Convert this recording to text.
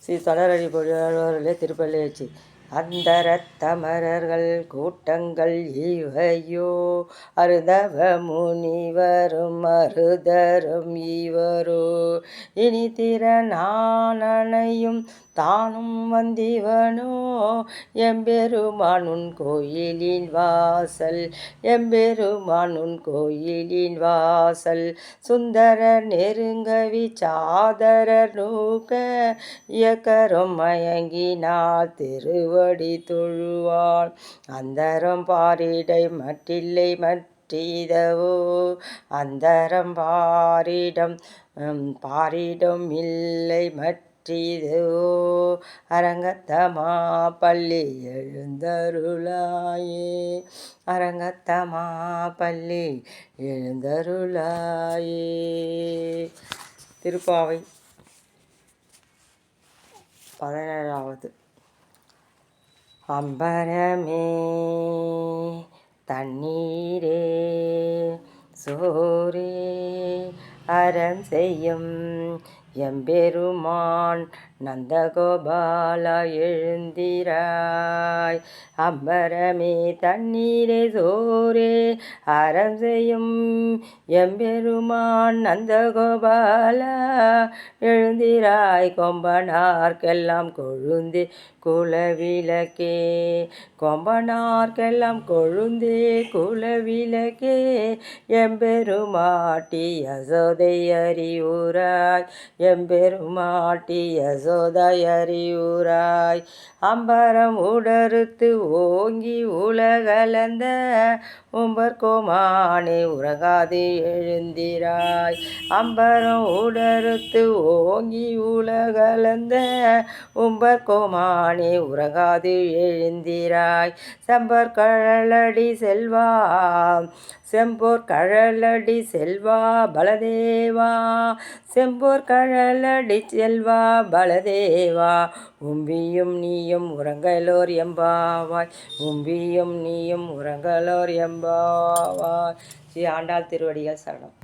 ஸ்ரீ தொடரடி பொழியாளர்களே திருப்பள்ளியாச்சி. அந்தரத்தமரர்கள் கூட்டங்கள் இவையோ அருதவ முனிவரும் அருதரும் இவரோ இனி திறனானையும் தானும் வந்திவனோ எம்பெருமான் உன் கோயிலின் வாசல் எம்பெருமான் உன் கோயிலின் வாசல் சுந்தரர் நெருங்கவி சாதரர் நூக்க இயக்கரும் மயங்கினால் திருவடி தொழுவாள் அந்தரம் பாரிடை மற்றில்லை மற்றிதவோ அந்தரம் பாரிடம் இல்லை மற்றிதவோ அரங்கத்தமா பள்ளி எழுந்தருளாயே அரங்கத்தமா பள்ளி எழுந்தருளாயே. திருப்பாவை 17வது. அம்பரமே தண்ணீரே சோரே அறம் செய்யும் எம்பெருமான் நந்தகோபாலா எழுந்திராய் அம்பரமே தண்ணீரே சோரே அறம் செய்யும் எம்பெருமான் நந்தகோபாலா எழுந்திராய் கொம்பனார்க்கெல்லாம் கொழுந்தே குலவிளக்கே கொம்பனார்க்கெல்லாம் கொழுந்தே குலவிளக்கே எம்பெருமாட்டி யசோதை அறிவுராய் எம்பெருமாட்டி யசோதை அறிவுராய் அம்பரம் உடறுத்து ஓங்கி உலகளந்த உம்பர்கோமானே உறங்காது எழுந்திராய் அம்பரம் உடறுத்து ஓங்கி உலகளந்த உம்பர்கோமானே உறங்காது எழுந்திராய் செம்பர் கழலடி செல்வா செம்போர் கழலடி செல்வா பலதேவா செம்போர் கழலடி செல்வா பலதேவா உம்பியும் நீயும் உறங்கலோர் எம்பாவாய் உம்பியும் நீயும் உறங்கலோர் எம்பாவாய். ஸ்ரீ ஆண்டாள் திருவடிகள் சரணம்.